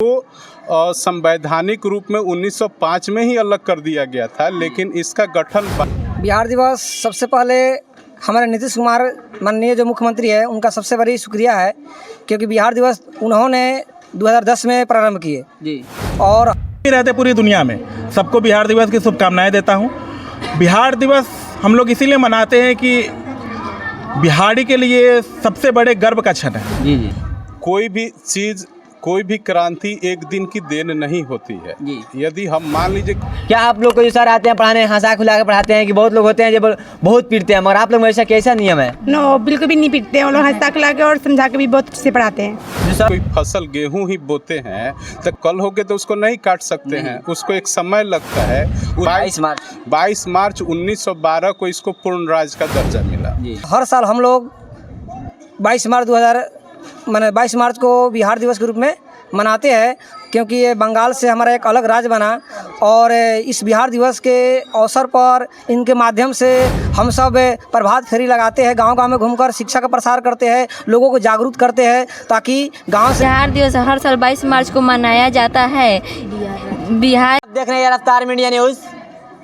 संवैधानिक रूप में 1905 में ही अलग कर दिया गया था, लेकिन इसका गठन बिहार दिवस सबसे पहले हमारे नीतीश कुमार माननीय जो मुख्यमंत्री है उनका सबसे बड़ी शुक्रिया है, क्योंकि बिहार दिवस उन्होंने 2010 में प्रारंभ किए जी। और रहते पूरी दुनिया में सबको बिहार दिवस की शुभकामनाएं देता हूं। बिहार दिवस हम लोग इसीलिए मनाते हैं कि बिहारी के लिए सबसे बड़े गर्व का क्षण है जी। कोई भी चीज़, कोई भी क्रांति एक दिन की देन नहीं होती है जी। यदि हम मान लीजिए, क्या आप लोग को जो सर आते हैं पढ़ाने, हंसा खुला के पढ़ाते हैं कि बहुत लोग होते हैं जो बहुत पीटते हैं, मगर आप लोग में ऐसा कैसा नियम है? नो, बिल्कुल भी नहीं पीटते हैं। वो लोग हंसा खुला के और समझा के भी बहुत अच्छे से पढ़ाते हैं। कोई फसल गेहूं ही बोते हैं तो कल होके तो उसको नहीं काट सकते हैं, उसको एक समय लगता है। 22 मार्च 1912 को इसको पूर्ण राज्य का दर्जा मिला। हर साल हम लोग 22 मार्च को बिहार दिवस के रूप में मनाते हैं, क्योंकि ये बंगाल से हमारा एक अलग राज्य बना। और इस बिहार दिवस के अवसर पर इनके माध्यम से हम सब प्रभात फेरी लगाते हैं, गांव-गांव में घूमकर शिक्षा का प्रसार करते हैं, लोगों को जागरूक करते हैं, ताकि गांव से बिहार दिवस हर साल 22 मार्च को मनाया जाता है। बिहार देख रहे हैं रफ्तार मीडिया न्यूज़।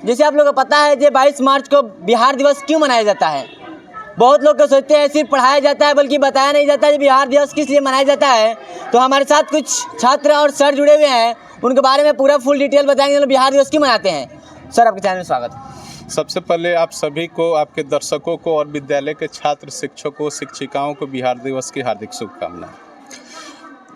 जैसे आप लोगों को पता है कि 22 मार्च को बिहार दिवस क्यों मनाया जाता है? बहुत लोग तो सोचते हैं सिर्फ पढ़ाया जाता है, बल्कि बताया नहीं जाता है बिहार दिवस किस लिए मनाया जाता है। तो हमारे साथ कुछ छात्र और सर जुड़े हुए हैं, उनके बारे में पूरा फुल डिटेल बताएंगे बिहार दिवस क्यों मनाते हैं। सर, आपके चैनल में स्वागत। सबसे पहले आप सभी को, आपके दर्शकों को और विद्यालय के छात्र, शिक्षकों, शिक्षिकाओं को बिहार दिवस की हार्दिक शुभकामनाएं।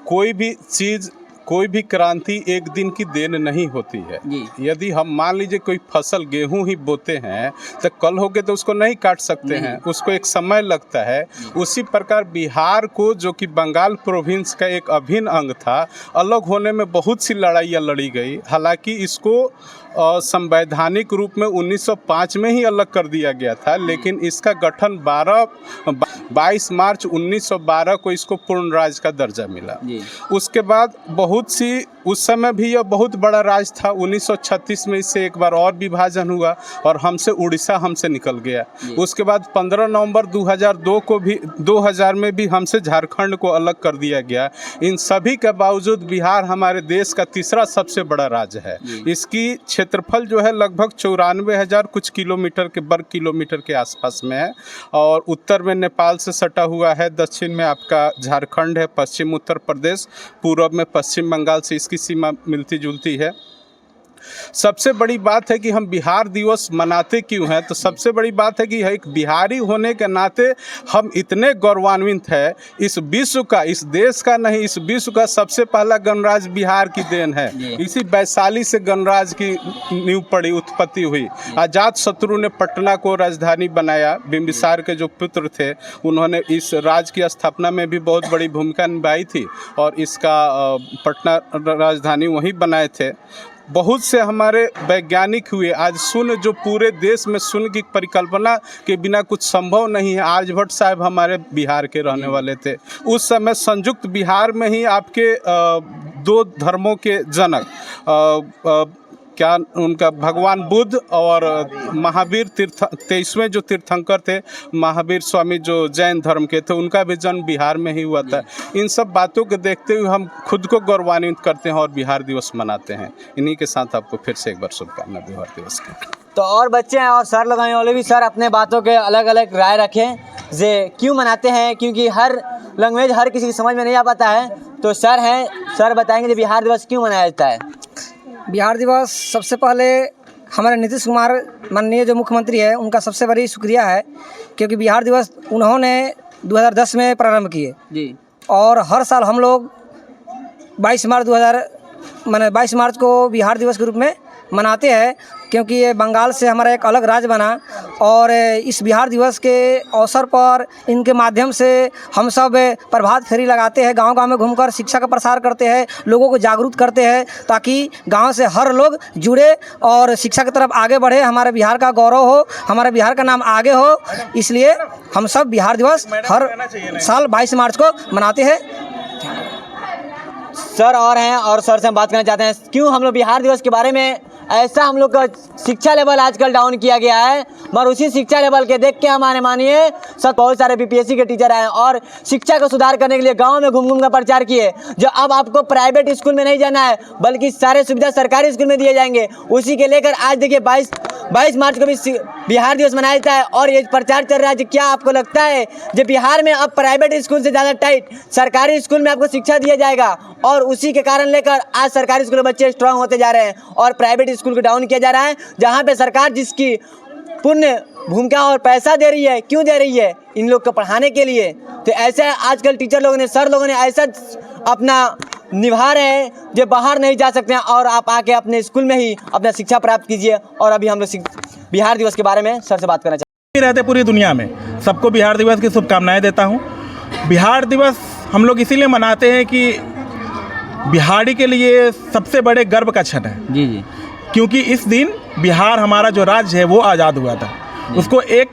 कोई भी चीज़, कोई भी क्रांति एक दिन की देन नहीं होती है। यदि हम मान लीजिए कोई फसल गेहूं ही बोते हैं तो कल होके तो उसको नहीं काट सकते हैं, उसको एक समय लगता है। उसी प्रकार बिहार को, जो कि बंगाल प्रोविंस का एक अभिन्न अंग था, अलग होने में बहुत सी लड़ाइयाँ लड़ी गई। हालांकि इसको संवैधानिक रूप में 1905 में ही अलग कर दिया गया था, लेकिन इसका गठन 22 मार्च 1912 को इसको पूर्ण राज्य का दर्जा मिला। उसके बाद बहुत सी, उस समय भी यह बहुत बड़ा राज्य था। 1936 में इससे एक बार और विभाजन हुआ और हमसे उड़ीसा हमसे निकल गया। उसके बाद 15 नवंबर 2002 को भी, 2000 में भी हमसे झारखंड को अलग कर दिया गया। इन सभी के बावजूद बिहार हमारे देश का तीसरा सबसे बड़ा राज्य है। इसकी क्षेत्रफल जो है लगभग 94,000 कुछ किलोमीटर के वर्ग किलोमीटर के आसपास में है। और उत्तर में नेपाल से सटा हुआ है, दक्षिण में आपका झारखंड है, पश्चिम उत्तर प्रदेश, पूर्व में पश्चिम बंगाल से इसकी सीमा मिलती जुलती है। सबसे बड़ी बात है कि हम बिहार दिवस मनाते क्यों हैं, तो सबसे बड़ी बात है कि एक बिहारी होने के नाते हम इतने गौरवान्वित हैं। इस विश्व का, इस देश का नहीं, इस विश्व का सबसे पहला गणराज्य बिहार की देन है। इसी वैशाली से गणराज्य की नींव पड़ी, उत्पत्ति हुई। अजात शत्रु ने पटना को राजधानी बनाया। बिंबिसार के जो पुत्र थे उन्होंने इस राज्य की स्थापना में भी बहुत बड़ी भूमिका निभाई थी और इसका पटना राजधानी वहीं बनाए थे। बहुत से हमारे वैज्ञानिक हुए। आज शून्य, जो पूरे देश में शून्य की परिकल्पना के बिना कुछ संभव नहीं है, आर्यभट्ट साहब हमारे बिहार के रहने वाले थे। उस समय संयुक्त बिहार में ही आपके 2 धर्मों के जनक, क्या उनका, भगवान बुद्ध और महावीर 23वें जो तीर्थंकर थे, महावीर स्वामी जो जैन धर्म के थे, उनका भी जन्म बिहार में ही हुआ था। इन सब बातों को देखते हुए हम खुद को गौरवान्वित करते हैं और बिहार दिवस मनाते हैं। इन्हीं के साथ आपको फिर से एक बार शुभकामनाएं बिहार दिवस की। तो और बच्चे हैं और सर लगाने वाले भी, सर अपने बातों के अलग अलग राय रखें जे क्यों मनाते हैं, क्योंकि हर लैंग्वेज हर किसी की समझ में नहीं आ पाता है। तो सर हैं, सर बताएंगे कि बिहार दिवस क्यों मनाया जाता है। बिहार दिवस सबसे पहले हमारे नीतीश कुमार माननीय जो मुख्यमंत्री है उनका सबसे बड़ी शुक्रिया है, क्योंकि बिहार दिवस उन्होंने 2010 में प्रारंभ किए जी। और हर साल हम लोग 22 मार्च को बिहार दिवस के रूप में मनाते हैं, क्योंकि ये बंगाल से हमारा एक अलग राज्य बना। और इस बिहार दिवस के अवसर पर इनके माध्यम से हम सब प्रभात फेरी लगाते हैं, गांव-गांव में घूमकर शिक्षा का प्रसार करते हैं, लोगों को जागरूक करते हैं, ताकि गांव से हर लोग जुड़े और शिक्षा की तरफ आगे बढ़े, हमारे बिहार का गौरव हो, हमारे बिहार का नाम आगे हो। इसलिए हम सब बिहार दिवस हर साल 22 मार्च को मनाते हैं। सर और हैं, और सर से हम बात करना चाहते हैं क्यों हम लोग बिहार दिवस के बारे में ऐसा हम लोग का शिक्षा लेवल आजकल डाउन किया गया है। मगर उसी शिक्षा लेवल के देख के हमारे मानिए सब बहुत सारे बीपीएससी के टीचर आए और शिक्षा को सुधार करने के लिए गांव में घूम घूम का प्रचार किए। जो अब आपको प्राइवेट स्कूल में नहीं जाना है बल्कि सारे सुविधा सरकारी स्कूल में दिए जाएंगे, उसी के लेकर आज देखिए 22 मार्च को भी बिहार दिवस मनाया जाता है और ये प्रचार चल रहा है। क्या आपको लगता है जो बिहार में अब प्राइवेट स्कूल से ज़्यादा टाइट सरकारी स्कूल में आपको शिक्षा दिया जाएगा और उसी के कारण लेकर आज सरकारी स्कूल में बच्चे स्ट्रांग होते जा रहे हैं और प्राइवेट स्कूल को डाउन किया जा रहा है, जहाँ पे सरकार जिसकी पूर्ण भूमिका और पैसा दे रही है, क्यों दे रही है? इन लोग को पढ़ाने के लिए। तो ऐसे आजकल टीचर लोगों ने, सर लोगों ने ऐसा अपना निभा रहे हैं जो बाहर नहीं जा सकते हैं और आप आके अपने स्कूल में ही अपना शिक्षा प्राप्त कीजिए। और अभी हम लोग बिहार दिवस के बारे में सर से बात करना चाहते हैं। रहते पूरी दुनिया में सबको बिहार दिवस की शुभकामनाएं देता हूं। बिहार दिवस हम लोग इसीलिए मनाते हैं कि बिहारी के लिए सबसे बड़े गर्व का क्षण है। जी जी। क्योंकि इस दिन बिहार हमारा जो राज्य है वो आज़ाद हुआ था, उसको एक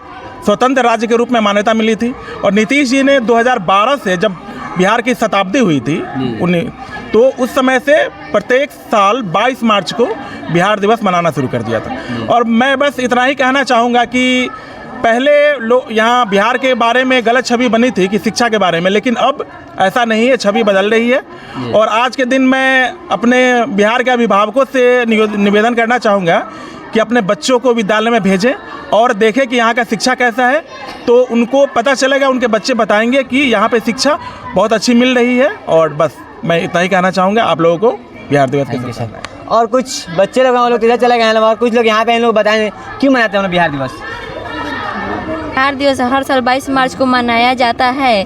स्वतंत्र राज्य के रूप में मान्यता मिली थी। और नीतीश जी ने 2012 से जब बिहार की शताब्दी हुई थी तो उस समय से प्रत्येक साल 22 मार्च को बिहार दिवस मनाना शुरू कर दिया था। और मैं बस इतना ही कहना चाहूँगा कि पहले लोग यहाँ बिहार के बारे में गलत छवि बनी थी कि शिक्षा के बारे में, लेकिन अब ऐसा नहीं है, छवि बदल रही है। और आज के दिन मैं अपने बिहार के अभिभावकों से निवेदन करना चाहूँगा कि अपने बच्चों को विद्यालय में भेजें और देखें कि यहाँ का शिक्षा कैसा है, तो उनको पता चलेगा, उनके बच्चे बताएंगे कि यहाँ पे शिक्षा बहुत अच्छी मिल रही है। और बस मैं इतना ही कहना चाहूँगा आप लोगों को बिहार दिवस के शुभकामनाएं। और कुछ बच्चे लोग हम लोग इधर चले गए हैं और कुछ लोग यहाँ पे इन लोग बताएंगे क्यों मनाते हैं बिहार दिवस। बिहार दिवस हर साल 22 मार्च को मनाया जाता है।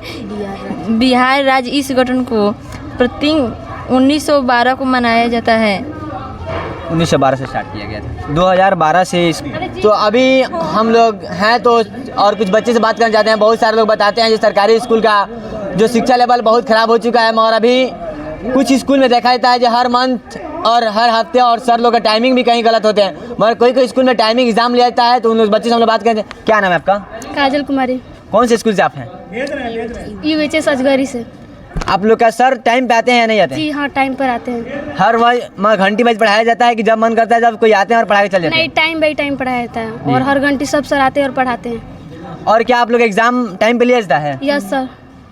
बिहार राज्य इस गठन को प्रति 1912 को मनाया जाता है। 1912 से स्टार्ट किया गया था, 2012 से। तो अभी हम लोग हैं तो और कुछ बच्चे से बात करना चाहते हैं। बहुत सारे लोग बताते हैं जो सरकारी स्कूल का जो शिक्षा लेवल बहुत ख़राब हो चुका है। मगर अभी कुछ स्कूल में देखा जाता है जो हर मंथ और हर हफ्ते और सर लोग का टाइमिंग भी कहीं गलत होते हैं। मगर कोई स्कूल में टाइमिंग एग्जाम लिया जाता है तो उन लोग बच्चे से हम लोग बात करते हैं। क्या नाम है आपका? काजल कुमारी। कौन से स्कूल से आप हैं? UHS अजगरी से। आप लोग का सर टाइम पे आते हैं या नहीं आते हैं? जी हाँ, टाइम पर आते हैं। हर घंटी वाइज पढ़ाया जाता है कि जब मन करता है जब कोई आते हैं और पढ़ा के चले जाते हैं? नहीं, टाइम बाई टाइम पढ़ाया जाता है और हर घंटी सब सर आते हैं और पढ़ाते हैं। और क्या आप लोग एग्जाम टाइम पे लिया जाता है? यस सर,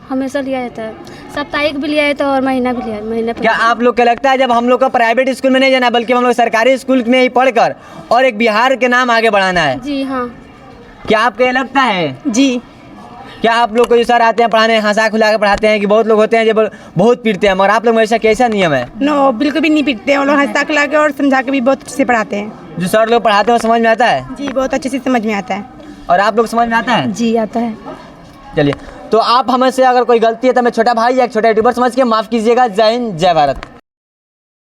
हमेशा लिया जाता है। साप्ताहिक भी लिया जाता है और महीना भी लिया, महीने पर। क्या आप लोग को लगता है जब हम लोग का प्राइवेट स्कूल में नहीं जाना बल्कि हम लोग सरकारी स्कूल में ही पढ़कर और एक बिहार के नाम आगे बढ़ाना है? जी हाँ। क्या आपको ये लगता है? जी। क्या आप लोग को जो सर आते हैं पढ़ाने हंसा खुला के पढ़ाते हैं कि बहुत लोग होते हैं जो बहुत पीटते हैं, मगर आप लोग में ऐसा कैसा नियम है? नो, बिल्कुल भी नहीं पीटते हैं। वो लोग हंसा खिला के और समझा के भी बहुत अच्छे से पढ़ाते हैं। जो सर लोग पढ़ाते हैं वो समझ में आता है? जी, बहुत अच्छे से समझ में आता है। और आप लोग समझ में आता है? जी आता है। चलिए, तो आप हमें से अगर कोई गलती है तो मैं छोटा भाई या एक छोटा यूट्यूबर समझ के माफ़ कीजिएगा। जय हिंद, जय भारत।